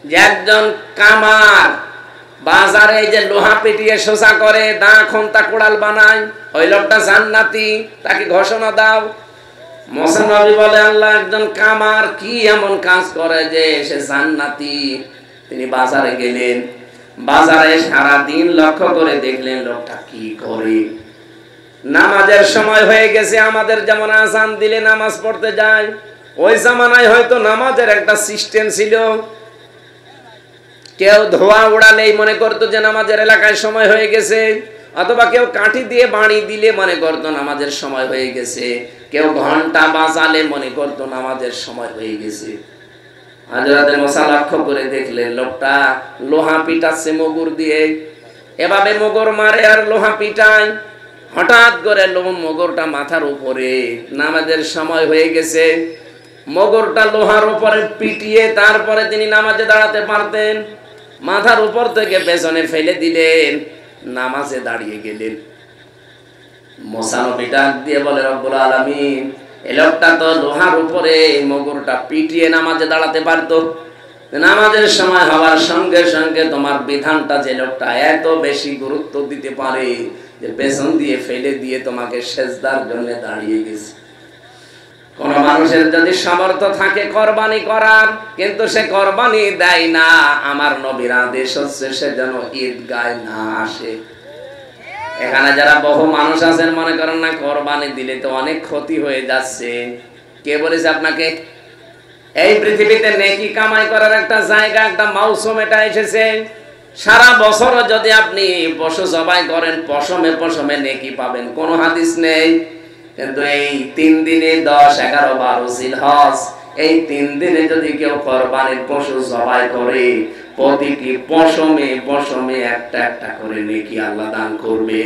যে একজন কামার বাজারে যে লোহা পিটিয়ে সোজা করে, দা খন্তা কোড়াল বানায়, ওই লোকটা জান্নাতি, তাকে ঘোষণা দাও। মুসা নবী বলে, আল্লাহ, একজন কামার কি এমন কাজ করে যে সে জান্নাতি? তিনি বাজারে গেলেন, বাজারে সারা দিন লক্ষ্য করে দেখলেন লোকটা কি করে। নামাজের সময় হয়ে গেছে, আমাদের যেমন আযান দিলে নামাজ পড়তে যায়, ওই জামানায় হয়তো নামাজের একটা সিস্টেম ছিল। কেউ ধোয়া উড়ালেই মনে করতো যে নামাজের এলাকায় সময় হয়ে গেছে, অথবা কেউ কাঠি দিয়ে বাড়ি দিলে মনে করতো নামাজের সময় হয়ে গেছে, কেউ ঘন্টা বাজালে মনে করতো নামাজের সময় হয়ে গেছে। হযরত মুসা লক্ষ্য করে দেখলেন লোকটা লোহা পিটাচ্ছে মগুর দিয়ে, এভাবে মগর মারে আর লোহা পিটায়। হঠাৎ করে মগরটা মাথার উপরে, নামাজের সময় হয়ে গেছে, মগরটা লোহার উপরে পিটিয়ে তারপরে তিনি নামাজে দাঁড়াতে পারতেন। মাথার উপর থেকে পেছনে ফেলে দিলেন, নামাজে দাঁড়িয়ে গেলেন। মুসা নবী ডাক দিয়ে বলে, রব্বুল আলামিন, এই লোকটা তো লোহার উপরে মগরটা পিটিয়ে নামাজে দাঁড়াতে পারতো, নামাজের সময় হওয়ার সঙ্গে সঙ্গে তোমার বিধানটা যে লোকটা এত বেশি গুরুত্ব দিতে পারে যে পেছন দিয়ে ফেলে দিয়ে তোমাকে সেজদার জন্য দাঁড়িয়ে গেছে। কোন মানুষের যদি সামর্থ্য থাকে কোরবানি করার, কিন্তু সে কোরবানি দেয় না, আমার নবীর আদেশ হচ্ছে সে যেন ঈদগায় না আসে। এখানে যারা বহু মানুষ আছেন মনে করেন না কোরবানি দিলে তো অনেক ক্ষতি হয়ে যাচ্ছে। কে বলেছে আপনাকে? এই পৃথিবীতে নেকি কামাই করার একটা জায়গা, একটা মৌসুম এটা এসেছে। সারা বছর যদি আপনি পশু জবাই করেন, পশমে পশমে নেকি পাবেন, কোনো হাদিস নেই। কিন্তু এই 3 দিনে 10, 11, 12 জিলহজ, এই 3 দিনে যদি কেউ কোরবানির পশু জবাই করে, প্রতিটি পশমে পশমে একটা একটা করে নেকি আল্লাহ দান করবে।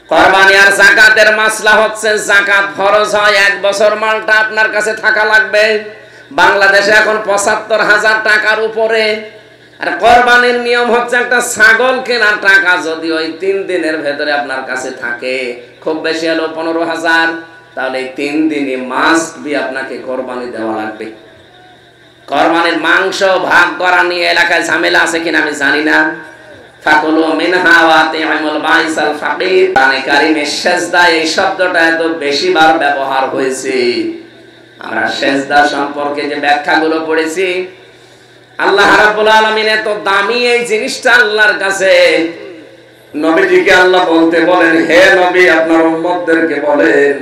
কোরবানি আর যাকাতের মাসলা হচ্ছে, যাকাত ফরজ হয় 1 বছর মালটা আপনার কাছে থাকা লাগবে। বাংলাদেশে এখন ৭৫,০০০ টাকার উপরে। আর কোরবানির নিয়ম হচ্ছে একটা ছাগল কেনার টাকা যদি ওই 3 দিনের ভেতরে আপনার কাছে থাকে, খুব বেশি হলো 15,০০০, তাহলে এই 3 দিনে মাস্ট বি আপনাকে কোরবানি দেওয়া লাগবে। কোরবানির মাংস ভাগ করা নিয়ে এলাকায় ঝামেলা আছে কিনা আমি জানি না। ফাকুলু মিনহা ওয়া আতিমুল বাইসাল ফাকির, কোরআনে কারীমে সেজদা এই শব্দটা এত বেশিবার ব্যবহার হয়েছে। আমরা সেজদা সম্পর্কে যে ব্যাখ্যাগুলো পড়েছি, আল্লাহ রাব্বুল আলামিন এত দামি এই জিনিসটা আল্লাহর কাছে, নবীজিকে আল্লাহ বলতে বলেন, হে নবী, আপনার উম্মতদেরকে বলেন,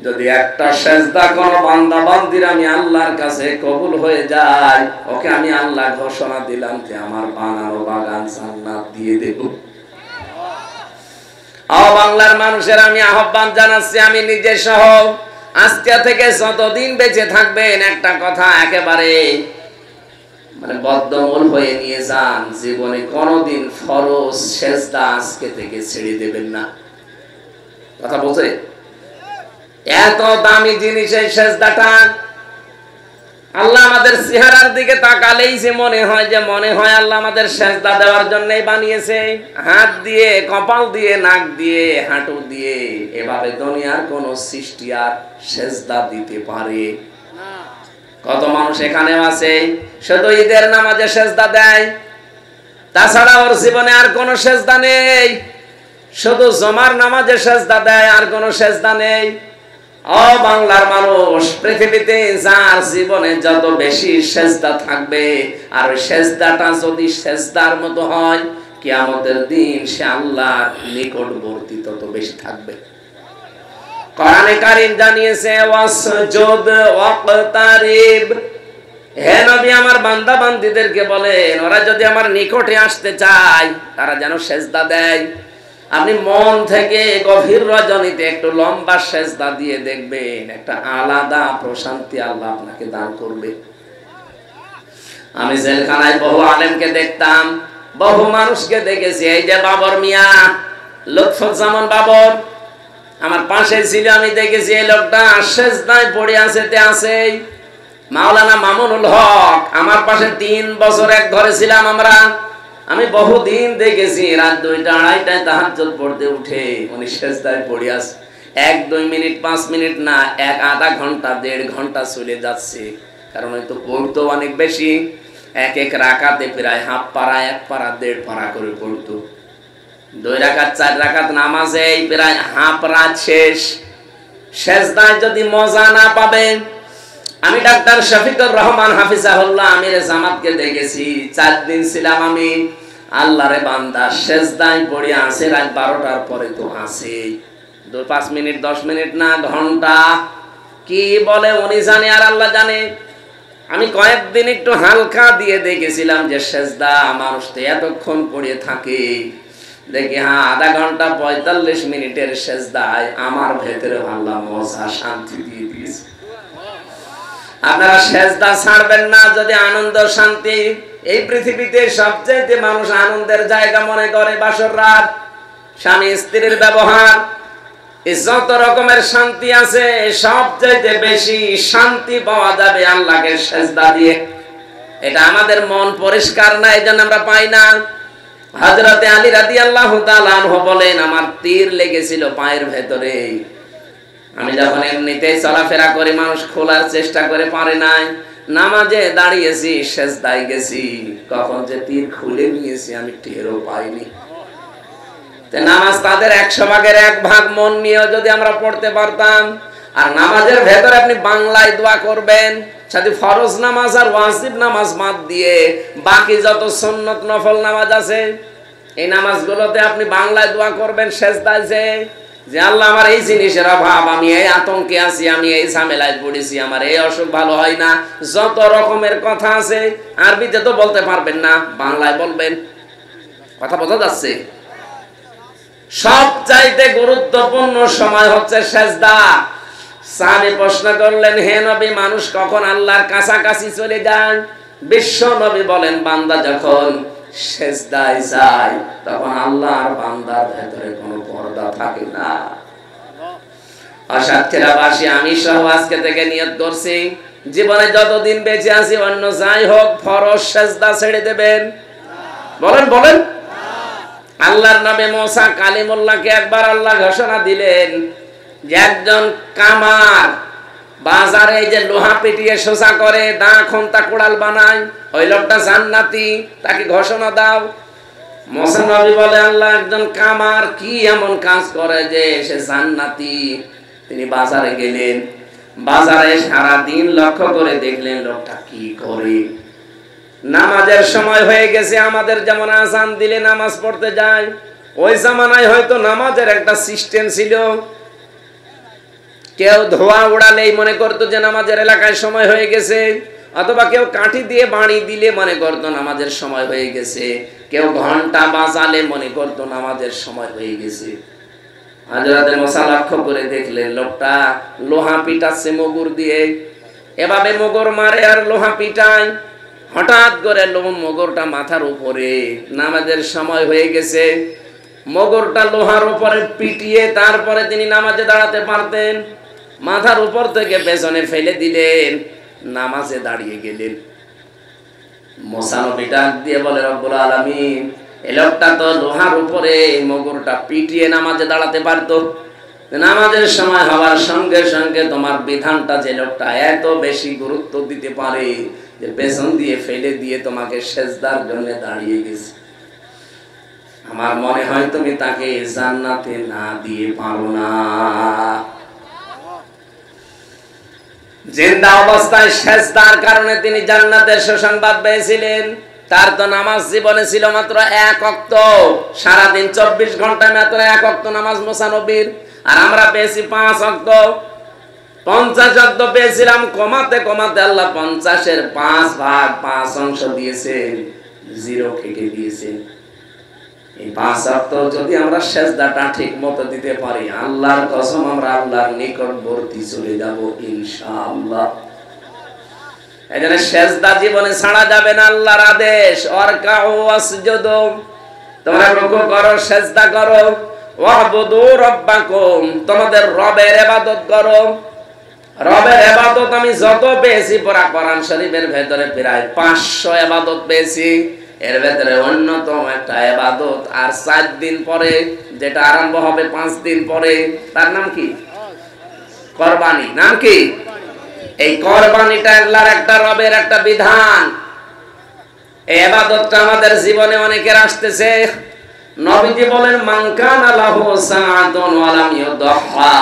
যদি একটা সেজদা কোন বান্দা বান্দির আমি আল্লাহর কাছে কবুল হয়ে যায়, ওকে আমি আল্লাহ ঘোষণা দিলাম যে আমার বানানো বাগান জান্নাত দিয়ে দেব। বাংলার মানুষের আমি আহ্বান জানাচ্ছি, আমি নিজে সহ, আজকে থেকে যতদিন বেঁচে থাকবেন একটা কথা একেবারে বদ্ধমূল হয়ে নিয়ে যান, জীবনে কোনদিন ফরজ সেজদা আজকে থেকে ছেড়ে দেবেন না। কথা বলছে, এত দামি জিনিস এই সেজদাটা। আল্লাহ আমাদের চেহারার দিকে তাকালেই যে মনে হয় আল্লাহ আমাদের সেজদা দেওয়ার জন্যই বানিয়েছে। হাত দিয়ে, কপাল দিয়ে, নাক দিয়ে, হাঁটু দিয়ে, এভাবে দুনিয়ার কোন সৃষ্টি আর সেজদা দিতে পারে? কত মানুষ এখানেও আছে শুধু ঈদের নামাজে সেজদা দেয়, তাছাড়া ওর জীবনে আর কোনো সেজদা নেই। শুধু জমার নামাজে সেজদা দেয়, আর কোনো সেজদা নেই। বাংলার মানুষ, পৃথিবীতে যার জীবনে যত বেশি সেজদা থাকবে, আর ওই সেজদাটা যদি সেজদার মতো হয়, কিয়ামতের দিন সে আল্লাহর নিকটবর্তী তত বেশি থাকবে। কোরআনে কারীম জানিয়েছে, ওয়াসজুদ ওয়াকতারিব, হে নবী আমার বান্দা বান্দীদেরকে বলেন, ওরা যদি আমার নিকটে আসতে চায় তারা যেন সেজদা দেয়। আপনি মন থেকে গভীর রজনীতে একটু লম্বা সেজদা দিয়ে দেখবেন, একটা আলাদা প্রশান্তি আল্লাহ আপনাকে দান করবে। আমি জেলখানায় বহু আলেমকে দেখতাম, বহু মানুষকে দেখেছি। এই যে বাবর মিয়া, লুৎফুজ্জামান বাবর আমার পাশে ছিল, আমি দেখেছি এই লোকটা সেজদায় পড়ে আছে। মাওলানা মামুনুল হক আমার পাশে 3 বছর এক ঘরে ছিলাম আমরা। আমি বহুদিন দেখেছি রাত 2টা 2:30টায় তাহাজ্জুদ পড়তে উঠে উনি সেজদায় পড়ে আছে। 1-2 মিনিট 5 মিনিট না, 1 আধা ঘন্টা 1.5 ঘন্টা চলে যাচ্ছে। কারণ হয়তো পড়তো অনেক বেশি, এক এক রাকাতে প্রায় হাফ পারা, এক পারা, 1.5 পারা করে পড়তো। 2 রাকাত 4 রাকাত নামাজে প্রায় হাফ রাত শেষ। সেজদায় যদি মজা না পাবেন, আমি ডাক্তার শফিকুর রহমান হাফিজাহুল্লাহ আমিরে জামাতকে দেখেছি, 4 দিন ছিলাম আমি। আল্লাহরে বান্দা সেজদায় পড়ে আছে রাত 12টার পরে তো আছে 5 মিনিট 10 মিনিট না, ঘন্টা। কি বলে উনি জানে আর আল্লাহ জানে। আমি কয়েকদিন একটু হালকা দিয়ে দেখেছিলাম যে সেজদা মানুষ তো এতক্ষণ পড়ে থাকে, দেখি হ্যাঁ আধা ঘন্টা 45 মিনিটের সেজদায় আমার ভেতরে আল্লাহ মজা শান্তি দিয়ে দিয়েছে। আপনারা সেজদা ছাড়বেন না যদি আনন্দ শান্তি। এই পৃথিবীতে সবচেয়ে মানুষ আনন্দের জায়গা মনে করে বাসর রাত, স্বামী স্ত্রীর ব্যবহার, যত রকমের শান্তি আছে সবচেয়ে বেশি শান্তি পাওয়া যাবে আল্লাহকে সেজদা দিয়ে। এটা আমাদের মন পরিষ্কার না, এই জন্য আমরা পাই না। হযরতে আলী রাদিয়াল্লাহু তাআলা আনহু বলেন, আমার তীর লেগেছিল পায়ের ভেতরে। আমি যখন এমনিতেই চলাফেরা করি, মানুষ খোলার চেষ্টা করে পারে নাই, নামাজে দাঁড়িয়েছি, সেজদায় গেছি, কখন যে তীর খুলে নিয়েছি আমি টেরও পাইনি। নামাজ তাদের 100 ভাগের 1 ভাগ মন নিয়ে যদি আমরা পড়তে পারতাম। আর নামাজের ভেতরে আপনি বাংলায় দোয়া করবেন, সাথে ফরজ নামাজ আর ওয়াজিব নামাজ বাদ দিয়ে বাকি যত সুন্নত নফল নামাজ আছে এই নামাজগুলোতে আপনি বাংলায় দোয়া করবেন সেজদায় যে আল্লাহ আমার এই জিনিসের অভাব, আমি এই আতঙ্কে আছি, আমি এই ঝামেলায় পড়েছি, আমার এই অসুখ ভালো হয় না, যত রকমের কথা আছে। আরবিতে তো বলতে পারবেন না, বাংলায় বলবেন। কথা বোঝা যাচ্ছে? সবচাইতে গুরুত্বপূর্ণ সময় হচ্ছে সেজদা। সাহাবী প্রশ্ন করলেন, হে নবী, মানুষ কখন আল্লাহর কাছাকাছি চলে যায়? বিশ্ব নবী বলেন, বান্দা যখন সেজদায় যায় তখন আল্লাহ আর বান্দার ভেতরে কোনো পর্দা থাকে না। অসাক্ষীরাবাসী আমি সহ আজকে থেকে নিয়ত করছি, জীবনে যতদিন বেঁচে আছি অন্য যাই হোক ফরজ সেজদা ছেড়ে দেবেন। বলেন বলেন। আল্লাহর নামে মুসা কালিমুল্লাহকে একবার আল্লাহ ঘোষণা দিলেন যে একজন কামার বাজারে যে লোহা পিটিয়ে সোজা করে, দা খন্তা কুড়াল বানায়, ওই লোকটা জান্নাতি, তাকে ঘোষণা দাও। মুসা নবী বলে, আল্লাহ, একজন কামার কি এমন কাজ করে যে সে জান্নাতি? তিনি বাজারে গেলেন, বাজারে সারা দিন লক্ষ্য করে দেখলেন লোকটা কি করে। নামাজের সময় হয়ে গেছে, আমাদের যেমন আযান দিলে নামাজ পড়তে যায়, ওই জামানায় হয়তো নামাজের একটা সিস্টেম ছিল। কেউ ধোয়া উড়ালেই মনে করতো যে নামাজের এলাকায় সময় হয়ে গেছে, অথবা কেউ কাঠি দিয়ে বাড়ি দিলে মনে করতো নামাজের সময় হয়ে গেছে, কেউ ঘন্টা বাজালে মনে করতো নামাজের সময় হয়ে গেছে। হযরতে মুসা লক্ষ্য করে দেখলেন লোকটা লোহা পিটাচ্ছে মুগুর দিয়ে, এভাবে মুগুর মারে আর লোহা পিটায়। হঠাৎ করে মুগুরটা মাথার উপরে, নামাজের সময় হয়ে গেছে, মুগুরটা লোহার উপরে পিটিয়ে তারপরে তিনি নামাজে দাঁড়াতে পারতেন। মাথার উপর থেকে পেছনে ফেলে দিলেন, নামাজে দাঁড়িয়ে গেলেন। মুসা নবী ডাক দিয়ে বলে, রব্বুল আলামিন, এই লোকটা তো লোহার উপরে মুগুরটা পিটিয়ে নামাজে দাঁড়াতে পারতো, নামাজের সময় হওয়ার সঙ্গে সঙ্গে তোমার বিধানটা যে লোকটা এত বেশি গুরুত্ব দিতে পারে যে পেছন দিয়ে ফেলে দিয়ে তোমাকে সেজদার জন্য দাঁড়িয়ে গেছে, আমার মনে হয় তুমি তাকে জান্নাতে না দিয়ে পারো না। জিন্দা অবস্থায় সেজদার কারণে তিনি জান্নাতের সুসংবাদ পেয়েছিলেন। তার তো নামাজ জীবনে ছিল মাত্র 1 ওয়াক্ত, সারাদিন 24 ঘন্টায় মাত্র 1 ওয়াক্ত নামাজ মুসা নবীর, আর আমরা পেয়েছি 5 ওয়াক্ত। 50 ওয়াক্ত পেয়েছিলাম, কমাতে কমাতে আল্লাহ 50-এর 5 ভাগ 5 অংশ দিয়েছেন, 0 কেটে দিয়েছেন। এই 5 ওয়াক্ত যদি আমরা সেজদাটা ঠিক মতো দিতে পারি, আল্লাহর কসম আমরা আল্লাহর নিকটবর্তী চলে যাব ইনশাআল্লাহ। এজন্য সেজদা জীবনে ছাড়া যাবে না, আল্লাহর আদেশ, ওয়ারকাউ ওয়াসজুদু, তোমরা রুকু করো, সেজদা করো, ওয়াবুদু রাব্বাকুম, তোমাদের রবের ইবাদত করো। রবের ইবাদত আমি যত পেয়েছি পুরা কোরআন শরীফের ভেতরে প্রায় 500 ইবাদত পেয়েছি। এর ভেতরে অন্যতম একটা ইবাদত আর 4 দিন পরে যেটা আরম্ভ হবে 5 দিন পরে, তার নাম কি? কুরবানি। নাম কি? এই কোরবানিটা আল্লাহর একটা রবের একটা বিধান। এই ইবাদতটা আমাদের জীবনে অনেকের আসতেছে। নবীজি বলেন মান কানা লাহু সাআতুন ওয়া লাম ইউদহা,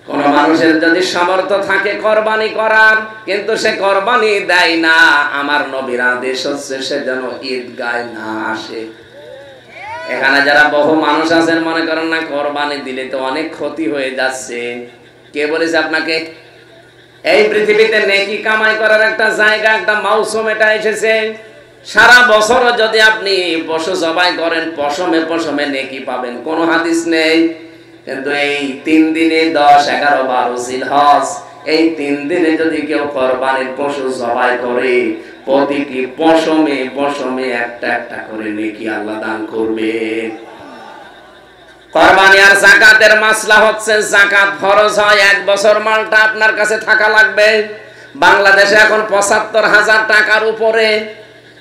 কোন মানুষের যদি সামর্থ্য থাকে কোরবানি করার, কিন্তু সে কোরবানি দেয় না, আমার নবীর আদেশ হচ্ছে সে যেন ঈদগায় না আসে। এখানে যারা বহু মানুষ আছেন মনে করেন না কোরবানি দিলে তো অনেক ক্ষতি হয়ে যাচ্ছে, কে বলেছে আপনাকে? এই পৃথিবীতে নেকি কামাই করার একটা জায়গা, একটা মৌসুম এটা এসেছে। সারা বছর যদি আপনি পশু জবাই করেন পশমে পশমে নেকি পাবেন, কোনো হাদিস নেই। কিন্তু এই 3 দিনে 10, 11, 12 জিলহজ, এই 3 দিনে যদি কেউ কোরবানির পশু জবাই করে প্রতিটি পশমে পশমে একটা একটা করে নেকি আল্লাহ দান করবে। কোরবানি আর যাকাতের মাসলা হচ্ছে, যাকাত ফরজ হয় 1 বছর মালটা আপনার কাছে থাকা লাগবে। বাংলাদেশে এখন 75,000 টাকার উপরে।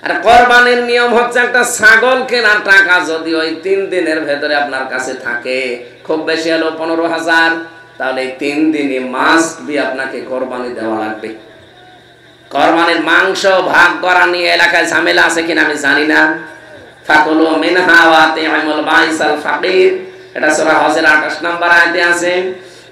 আর কোরবানির নিয়ম হচ্ছে একটা ছাগল কেনার টাকা যদি ওই 3 দিনের ভেতরে আপনার কাছে থাকে, খুব বেশি হলো 15,000, তাহলে এই 3 দিনে মাস্ট বি আপনাকে কোরবানি দেওয়া লাগবে। কোরবানির মাংস ভাগ করা নিয়ে এলাকায় ঝামেলা আছে কিনা আমি জানি না। ফাকুলু মিনহা ওয়া আতিমুল বাইসাল ফাকির, এটা সূরা হজের 28 নম্বর আয়াতে আছে।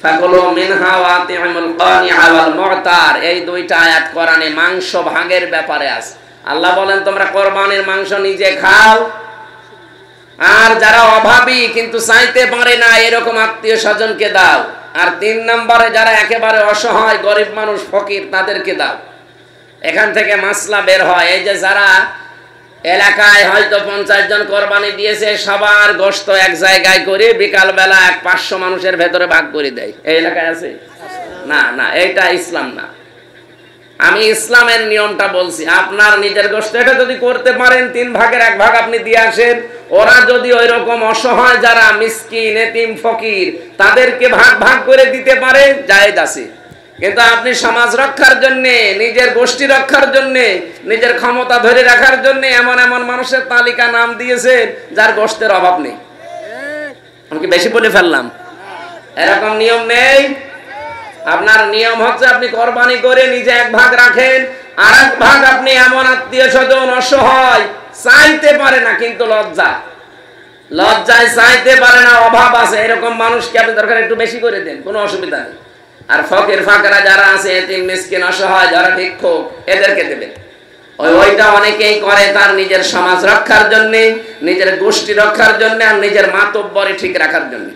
ফাকুলু মিনহা ওয়া আতিমুল কানিআ ওয়াল মু'তার, এই দুইটা আয়াত কোরআনে মাংস ভাগের ব্যাপারে আছে। আল্লাহ বলেন তোমরা কোরবানির মাংস নিজে খাও, আর যারা অভাবী কিন্তু চাইতে পারে না এরকম আত্মীয় স্বজনকে দাও। আর 3 নম্বরে যারা একেবারে অসহায় গরিব মানুষ ফকির তাদেরকে দাও। এখান থেকে মাসলা বের হয়, এই যে যারা এলাকায় হয়তো 50 জন কোরবানি দিয়েছে, সবার গোশত এক জায়গায় করে বিকাল বেলা 500 মানুষের ভেতরে ভাগ করে দেয়, এই এলাকায় আছে? না না, এটা ইসলাম না। আমি ইসলামের নিয়মটা বলছি। আপনার নিজের গোশত এটা যদি করতে পারেন 3 ভাগের 1 ভাগ আপনি দিয়ে আসেন। ওরা যদি ওই রকম অসহায় যারা মিসকিন এতিম ফকির তাদেরকে ভাগ ভাগ করে দিতে পারে জায়েজ আছে। কিন্তু আপনি সমাজ রক্ষার জন্য, নিজের গোষ্ঠী রক্ষার জন্য, নিজের ক্ষমতা ধরে রাখার জন্য এমন এমন মানুষের তালিকা নাম দিয়েছেন যার গোশতের অভাব নেই। আমি কি বেশি বলে ফেললাম? এরকম নিয়ম নেই। আপনার নিয়ম হচ্ছে আপনি কোরবানি করে নিজে 1 ভাগ রাখেন, আর 1 ভাগ আপনি এমন আত্মীয় স্বজন অসহায় চাইতে পারে না কিন্তু লজ্জায় চাইতে পারে না, অভাব আছে, এরকম মানুষকে আপনি দরকার একটু বেশি করে দেন, কোনো অসুবিধা নেই। আর ফকির ফাকরা যারা আছে এতিম মিসকিন অসহায় যারা ভিক্ষুক এদেরকে দেবেন। ওইটা অনেকেই করে তার নিজের সমাজ রক্ষার জন্য, নিজের গোষ্ঠী রক্ষার জন্য, আর নিজের মাতব্বরি ঠিক রাখার জন্য।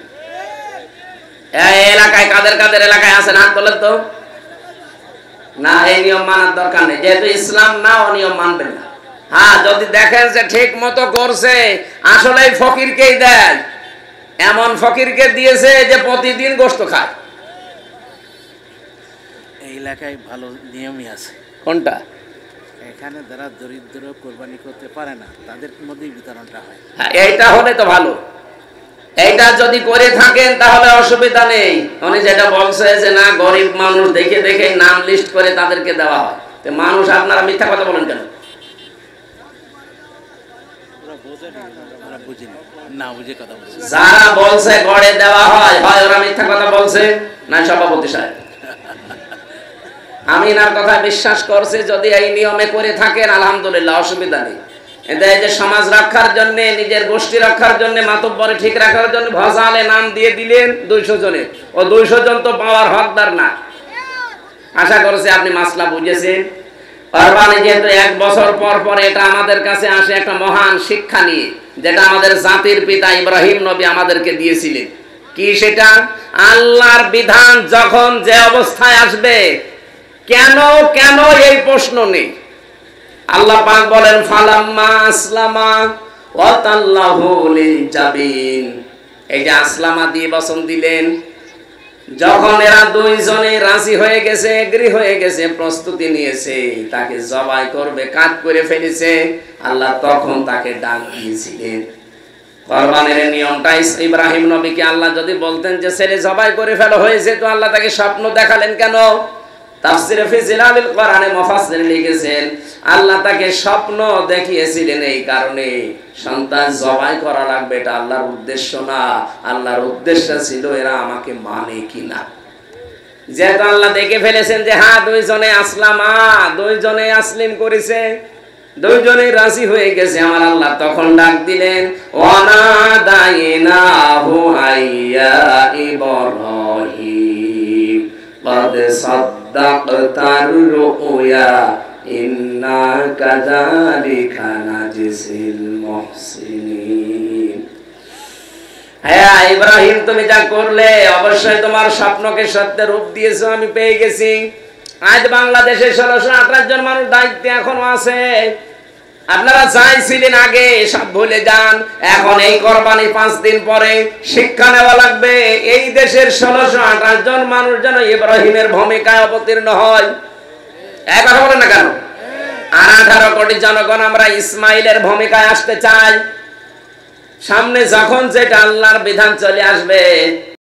এই এলাকায় কাদের কাদের এলাকায় আছেন হাত তোলেন তো। না, এই নিয়ম মানার দরকার নেই, যেহেতু ইসলাম না ও নিয়ম মানবেন না। হ্যাঁ, যদি দেখেন যে ঠিক মতো করছে, আসলে ফকিরকেই দেয়, এমন ফকিরকে দিয়েছে যে প্রতিদিন গোশত খায়। এই এলাকায় ভালো নিয়মই আছে। কোনটা? এখানে যারা দরিদ্র কোরবানি করতে পারে না তাদের মধ্যেই বিতরণটা হয়। হ্যাঁ, এইটা হলে তো ভালো। এইটা যদি করে থাকেন তাহলে অসুবিধা নেই। উনি যেটা বলছে যে না গরিব মানুষ দেখে দেখে নাম লিস্ট করে তাদেরকে দেওয়া হয়, তো মানুষ আপনারা মিথ্যা কথা বলেন কেন? না বুঝে কথা বলছে। যারা বলছে গড়ে দেওয়া হয়, হয় ওরা মিথ্যা কথা বলছে, না সভাপতি সাহেব। আমি এনার কথা বিশ্বাস করছি, যদি এই নিয়মে করে থাকেন আলহামদুলিল্লাহ, অসুবিধা নেই। এটা এই যে সমাজ রক্ষার জন্য, নিজের গোষ্ঠী রক্ষার জন্য, মাতব্বরি ঠিক রাখার জন্য ভজালে নাম দিয়ে দিলেন 200 জনের, ও 200 জন তো পাওয়ার হকদার না। আশা করছি আপনি মাসলা বুঝেছেন। কোরবানি যেহেতু 1 বছর পর পর এটা আমাদের কাছে আসে একটা মহান শিক্ষা নিয়ে, যেটা আমাদের জাতির পিতা ইব্রাহিম নবী আমাদেরকে দিয়েছিলেন। কি সেটা? আল্লাহর বিধান যখন যে অবস্থায় আসবে, কেন কেন এই প্রশ্ন নেই। আল্লাহ পাক বলেন ফালাম্মা আসলামা ওয়া তাল্লাহু লিল জাবিন, এই যে আসলামা দিয়ে বচন দিলেন, যখন এরা 2 জনে রাজি হয়ে গেছে, এগ্রি হয়ে গেছে, প্রস্তুতি নিয়েছে, তাকে জবাই করবে, কাট করে ফেলেছে, আল্লাহ তখন তাকে ডাক দিয়েছিলেন। কোরবানির নিয়মটাই ইব্রাহিম নবীকে আল্লাহ যদি বলতেন যে ছেলে জবাই করে ফেলা হয়েছে, তো আল্লাহ তাকে স্বপ্ন দেখালেন কেন? তাফসিরে ফি জিলালিল কোরআনে মুফাসসির লিখেছেন আল্লাহ তাকে স্বপ্ন দেখিয়েছিলেন এই কারণে সন্তান জবাই করা লাগবে, এটা আল্লাহর উদ্দেশ্য না। আল্লাহর উদ্দেশ্য ছিল এরা আমাকে মানে কিনা। যেহেতু আল্লাহ দেখে ফেলেছেন যে হ্যাঁ দুইজনে দুইজনে আসলিম করেছে, দুইজনে রাজি হয়ে গেছে, আমার আল্লাহ তখন ডাক দিলেন ওয়ানাদাইনাহু আইয়া ইব্রাহিম قد صدقت الرؤيا إنا كذلك نجزي المحسنين। হ্যাঁ ইব্রাহিম, তুমি যা করলে অবশ্যই তোমার স্বপ্নকে সত্যের রূপ দিয়েছো, আমি পেয়ে গেছি। আজ বাংলাদেশে 1628 জন মানুষ দায়িত্বে এখনো আছে। আপনারা চাইছিলেন আগে সব ভুলে যান, এখন এই কোরবানি 5 দিন পরে শিক্ষা নেওয়া লাগবে। এই দেশের 1628 জন মানুষ যেন ইব্রাহিমের ভূমিকায় অবতীর্ণ হয়। এক কথা বলেন না কেন? আর 18 কোটি জনগণ আমরা ইসমাইলের ভূমিকায় আসতে চাই। সামনে যখন যেটা আল্লাহর বিধান চলে আসবে